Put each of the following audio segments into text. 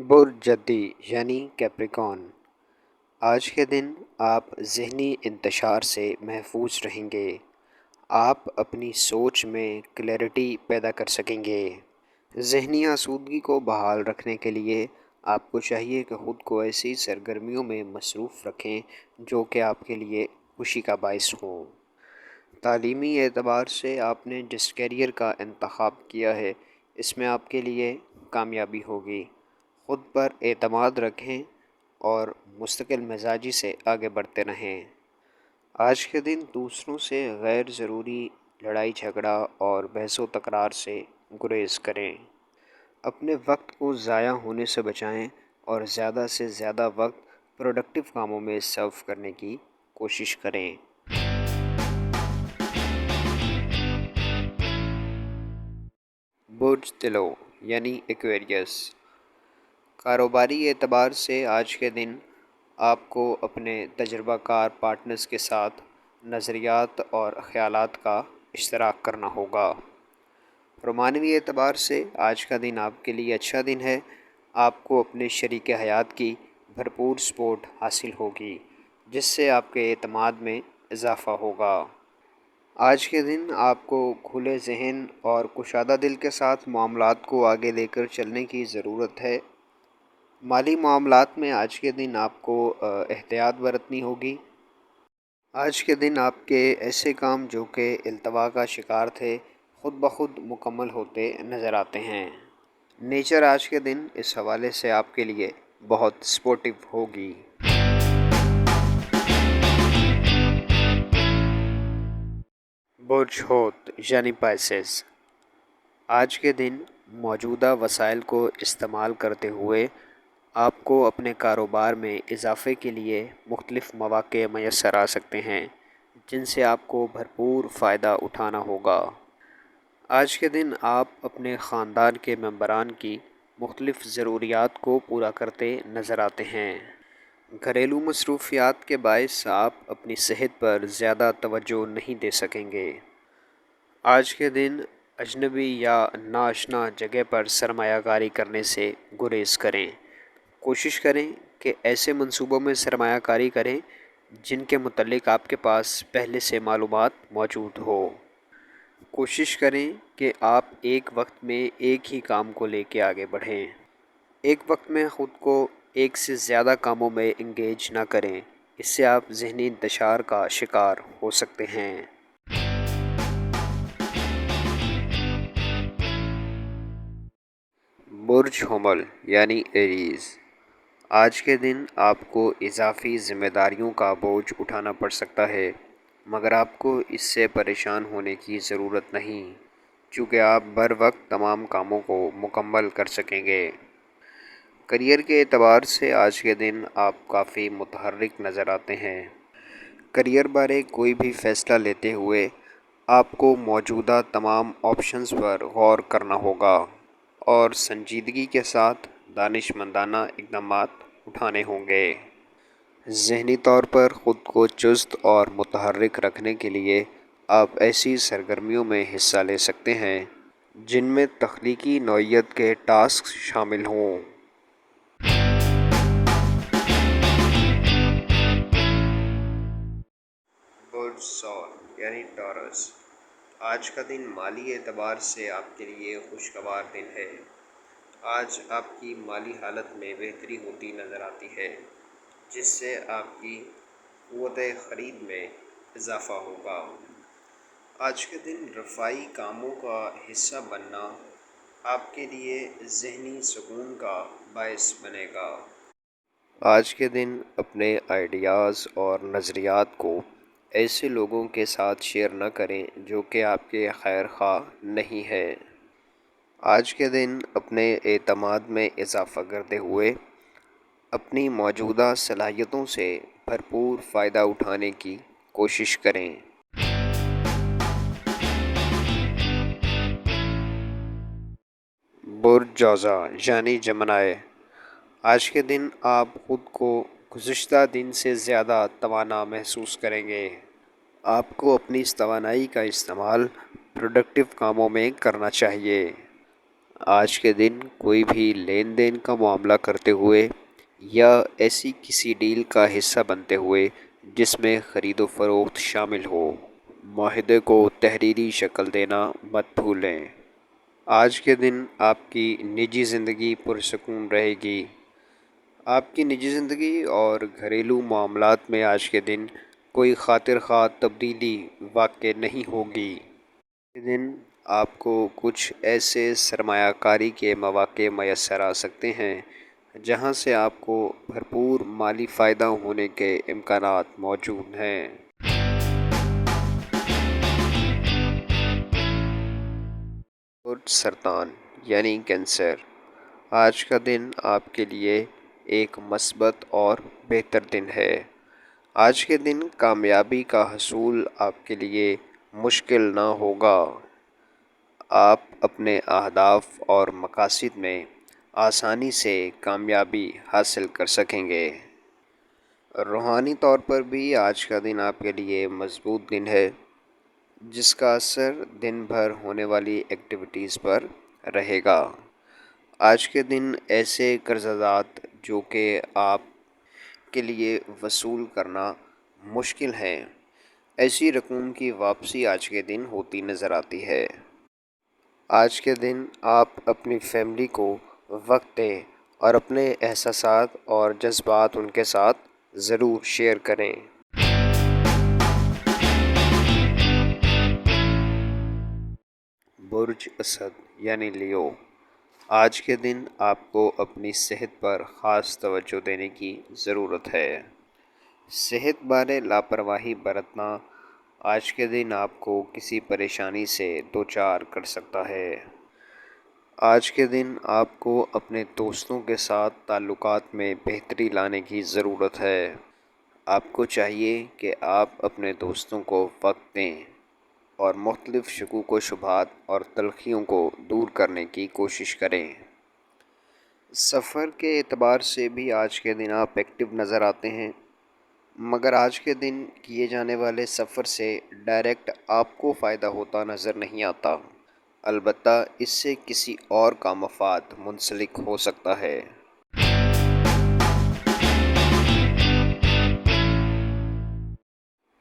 برج جدی یعنی کیپریکون، آج کے دن آپ ذہنی انتشار سے محفوظ رہیں گے۔ آپ اپنی سوچ میں کلیئرٹی پیدا کر سکیں گے۔ ذہنی آسودگی کو بحال رکھنے کے لیے آپ کو چاہیے کہ خود کو ایسی سرگرمیوں میں مصروف رکھیں جو کہ آپ کے لیے خوشی کا باعث ہوں۔ تعلیمی اعتبار سے آپ نے جس کیریئر کا انتخاب کیا ہے اس میں آپ کے لیے کامیابی ہوگی۔ خود پر اعتماد رکھیں اور مستقل مزاجی سے آگے بڑھتے رہیں۔ آج کے دن دوسروں سے غیر ضروری لڑائی جھگڑا اور بحث و تکرار سے گریز کریں۔ اپنے وقت کو ضائع ہونے سے بچائیں اور زیادہ سے زیادہ وقت پروڈکٹیو کاموں میں صرف کرنے کی کوشش کریں۔ برج طلوع یعنی ایکویریس، کاروباری اعتبار سے آج کے دن آپ کو اپنے تجربہ کار پارٹنرز کے ساتھ نظریات اور خیالات کا اشتراک کرنا ہوگا۔ رومانوی اعتبار سے آج کا دن آپ کے لیے اچھا دن ہے۔ آپ کو اپنے شریک حیات کی بھرپور سپورٹ حاصل ہوگی جس سے آپ کے اعتماد میں اضافہ ہوگا۔ آج کے دن آپ کو کھلے ذہن اور کشادہ دل کے ساتھ معاملات کو آگے لے کر چلنے کی ضرورت ہے۔ مالی معاملات میں آج کے دن آپ کو احتیاط برتنی ہوگی۔ آج کے دن آپ کے ایسے کام جو کہ التوا کا شکار تھے خود بخود مکمل ہوتے نظر آتے ہیں۔ نیچر آج کے دن اس حوالے سے آپ کے لیے بہت سپورٹیو ہوگی۔ برج حوت یعنی پائسس، آج کے دن موجودہ وسائل کو استعمال کرتے ہوئے آپ کو اپنے کاروبار میں اضافے کے لیے مختلف مواقع میسر آ سکتے ہیں جن سے آپ کو بھرپور فائدہ اٹھانا ہوگا۔ آج کے دن آپ اپنے خاندان کے ممبران کی مختلف ضروریات کو پورا کرتے نظر آتے ہیں۔ گھریلو مصروفیات کے باعث آپ اپنی صحت پر زیادہ توجہ نہیں دے سکیں گے۔ آج کے دن اجنبی یا ناآشنا جگہ پر سرمایہ کاری کرنے سے گریز کریں۔ کوشش کریں کہ ایسے منصوبوں میں سرمایہ کاری کریں جن کے متعلق آپ کے پاس پہلے سے معلومات موجود ہو۔ کوشش کریں کہ آپ ایک وقت میں ایک ہی کام کو لے کے آگے بڑھیں۔ ایک وقت میں خود کو ایک سے زیادہ کاموں میں انگیج نہ کریں، اس سے آپ ذہنی انتشار کا شکار ہو سکتے ہیں۔ برج حمل یعنی ایریز، آج کے دن آپ کو اضافی ذمہ داریوں کا بوجھ اٹھانا پڑ سکتا ہے مگر آپ کو اس سے پریشان ہونے کی ضرورت نہیں چونکہ آپ بر وقت تمام کاموں کو مکمل کر سکیں گے۔ کریئر کے اعتبار سے آج کے دن آپ کافی متحرک نظر آتے ہیں۔ کریئر بارے کوئی بھی فیصلہ لیتے ہوئے آپ کو موجودہ تمام آپشنز پر غور کرنا ہوگا اور سنجیدگی کے ساتھ دانش مندانہ اقدامات اٹھانے ہوں گے۔ ذہنی طور پر خود کو چست اور متحرک رکھنے کے لیے آپ ایسی سرگرمیوں میں حصہ لے سکتے ہیں جن میں تخلیقی نوعیت کے ٹاسک شامل ہوں۔ برج ثور یعنی ٹورس، آج کا دن مالی اعتبار سے آپ کے لیے خوشگوار دن ہے۔ آج آپ کی مالی حالت میں بہتری ہوتی نظر آتی ہے جس سے آپ کی قوت خرید میں اضافہ ہوگا۔ آج کے دن رفاہی کاموں کا حصہ بننا آپ کے لیے ذہنی سکون کا باعث بنے گا۔ آج کے دن اپنے آئیڈیاز اور نظریات کو ایسے لوگوں کے ساتھ شیئر نہ کریں جو کہ آپ کے خیر خواہ نہیں ہے۔ آج کے دن اپنے اعتماد میں اضافہ کرتے ہوئے اپنی موجودہ صلاحیتوں سے بھرپور فائدہ اٹھانے کی کوشش کریں۔ برج جوزا یعنی جمنائے، آج کے دن آپ خود کو گزشتہ دن سے زیادہ توانا محسوس کریں گے۔ آپ کو اپنی اس توانائی کا استعمال پروڈکٹیو کاموں میں کرنا چاہیے۔ آج کے دن کوئی بھی لین دین کا معاملہ کرتے ہوئے یا ایسی کسی ڈیل کا حصہ بنتے ہوئے جس میں خرید و فروخت شامل ہو، معاہدے کو تحریری شکل دینا مت بھولیں۔ آج کے دن آپ کی نجی زندگی پرسکون رہے گی۔ آپ کی نجی زندگی اور گھریلو معاملات میں آج کے دن کوئی خاطر خواہ تبدیلی واقع نہیں ہوگی۔ کے دن آپ کو کچھ ایسے سرمایہ کاری کے مواقع میسر آ سکتے ہیں جہاں سے آپ کو بھرپور مالی فائدہ ہونے کے امکانات موجود ہیں۔ برج سرطان یعنی کینسر، آج کا دن آپ کے لیے ایک مثبت اور بہتر دن ہے۔ آج کے دن کامیابی کا حصول آپ کے لیے مشکل نہ ہوگا۔ آپ اپنے اہداف اور مقاصد میں آسانی سے کامیابی حاصل کر سکیں گے۔ روحانی طور پر بھی آج کا دن آپ کے لیے مضبوط دن ہے، جس کا اثر دن بھر ہونے والی ایکٹیویٹیز پر رہے گا۔ آج کے دن ایسے قرضات جو کہ آپ کے لیے وصول کرنا مشکل ہیں، ایسی رقم کی واپسی آج کے دن ہوتی نظر آتی ہے۔ آج کے دن آپ اپنی فیملی کو وقت دیں اور اپنے احساسات اور جذبات ان کے ساتھ ضرور شیئر کریں۔ برج اسد یعنی لیو، آج کے دن آپ کو اپنی صحت پر خاص توجہ دینے کی ضرورت ہے۔ صحت بارے لاپرواہی برتنا آج کے دن آپ کو کسی پریشانی سے دوچار کر سکتا ہے۔ آج کے دن آپ کو اپنے دوستوں کے ساتھ تعلقات میں بہتری لانے کی ضرورت ہے۔ آپ کو چاہیے کہ آپ اپنے دوستوں کو وقت دیں اور مختلف شکوک و شبہات اور تلخیوں کو دور کرنے کی کوشش کریں۔ سفر کے اعتبار سے بھی آج کے دن آپ ایکٹیو نظر آتے ہیں، مگر آج کے دن کیے جانے والے سفر سے ڈائریکٹ آپ کو فائدہ ہوتا نظر نہیں آتا، البتہ اس سے کسی اور کا مفاد منسلک ہو سکتا ہے۔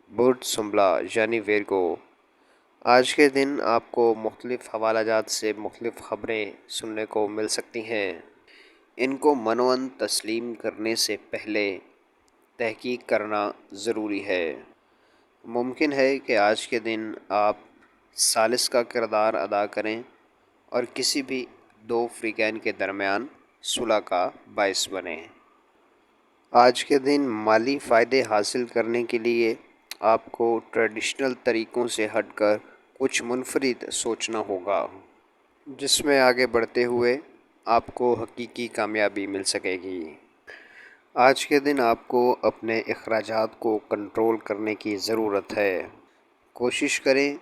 برج سنبلہ یعنی ویرگو، آج کے دن آپ کو مختلف حوالہ جات سے مختلف خبریں سننے کو مل سکتی ہیں۔ ان کو منوً تسلیم کرنے سے پہلے تحقیق کرنا ضروری ہے۔ ممکن ہے کہ آج کے دن آپ ثالث کا کردار ادا کریں اور کسی بھی دو فریقین کے درمیان صلح کا باعث بنیں۔ آج کے دن مالی فائدے حاصل کرنے کے لیے آپ کو ٹریڈیشنل طریقوں سے ہٹ کر کچھ منفرد سوچنا ہوگا، جس میں آگے بڑھتے ہوئے آپ کو حقیقی کامیابی مل سکے گی۔ آج کے دن آپ کو اپنے اخراجات کو کنٹرول کرنے کی ضرورت ہے۔ کوشش کریں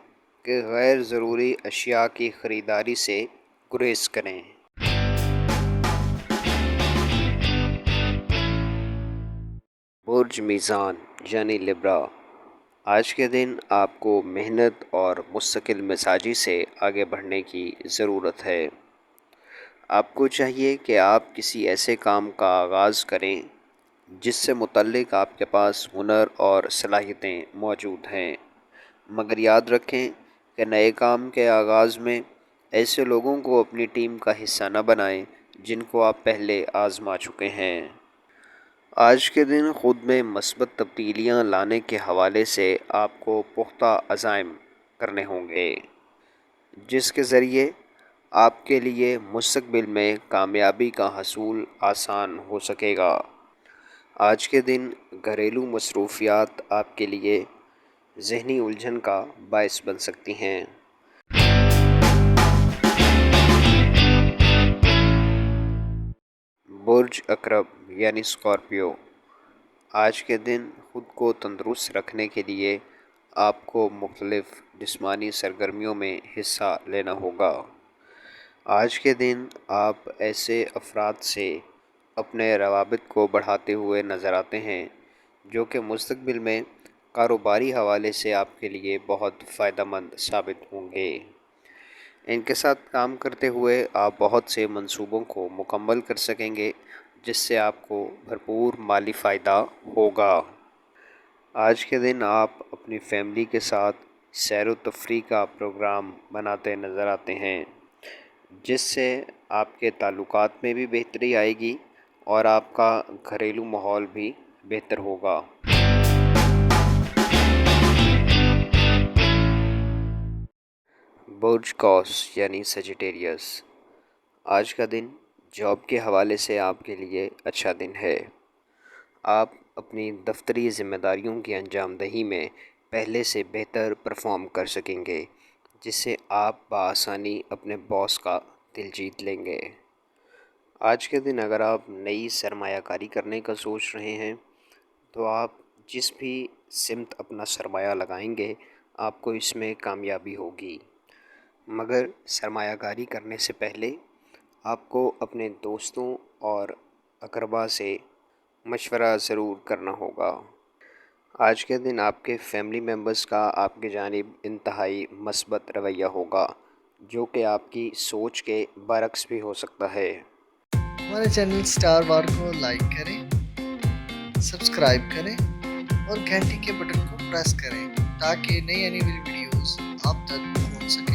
کہ غیر ضروری اشیاء کی خریداری سے گریز کریں۔ برج میزان یعنی لبرا، آج کے دن آپ کو محنت اور مستقل مزاجی سے آگے بڑھنے کی ضرورت ہے۔ آپ کو چاہیے کہ آپ کسی ایسے کام کا آغاز کریں جس سے متعلق آپ کے پاس ہنر اور صلاحیتیں موجود ہیں، مگر یاد رکھیں کہ نئے کام کے آغاز میں ایسے لوگوں کو اپنی ٹیم کا حصہ نہ بنائیں جن کو آپ پہلے آزما چکے ہیں۔ آج کے دن خود میں مثبت تبدیلیاں لانے کے حوالے سے آپ کو پختہ عزائم کرنے ہوں گے، جس کے ذریعے آپ کے لیے مستقبل میں کامیابی کا حصول آسان ہو سکے گا۔ آج کے دن گھریلو مصروفیات آپ کے لیے ذہنی الجھن کا باعث بن سکتی ہیں۔ برج عقرب یعنی اسکارپیو، آج کے دن خود کو تندرست رکھنے کے لیے آپ کو مختلف جسمانی سرگرمیوں میں حصہ لینا ہوگا۔ آج کے دن آپ ایسے افراد سے اپنے روابط کو بڑھاتے ہوئے نظر آتے ہیں جو کہ مستقبل میں کاروباری حوالے سے آپ کے لیے بہت فائدہ مند ثابت ہوں گے۔ ان کے ساتھ کام کرتے ہوئے آپ بہت سے منصوبوں کو مکمل کر سکیں گے، جس سے آپ کو بھرپور مالی فائدہ ہوگا۔ آج کے دن آپ اپنی فیملی کے ساتھ سیر و تفریح کا پروگرام بناتے نظر آتے ہیں، جس سے آپ کے تعلقات میں بھی بہتری آئے گی اور آپ کا گھریلو ماحول بھی بہتر ہوگا۔ برج قوس یعنی سیجیٹیریس، آج کا دن جاب کے حوالے سے آپ کے لیے اچھا دن ہے۔ آپ اپنی دفتری ذمہ داریوں کی انجام دہی میں پہلے سے بہتر پرفارم کر سکیں گے، جس سے آپ بآسانی اپنے باس کا دل جیت لیں گے۔ آج کے دن اگر آپ نئی سرمایہ کاری کرنے کا سوچ رہے ہیں تو آپ جس بھی سمت اپنا سرمایہ لگائیں گے آپ کو اس میں کامیابی ہوگی، مگر سرمایہ کاری کرنے سے پہلے آپ کو اپنے دوستوں اور اقربا سے مشورہ ضرور کرنا ہوگا۔ آج کے دن آپ کے فیملی ممبرز کا آپ کی جانب انتہائی مثبت رویہ ہوگا، جو کہ آپ کی سوچ کے برعکس بھی ہو سکتا ہے۔ ہمارے چینل سٹار وار کو لائک کریں، سبسکرائب کریں اور گھنٹی کے بٹن کو پریس کریں تاکہ نئی آنے والی ویڈیوز آپ تک پہنچ سکیں۔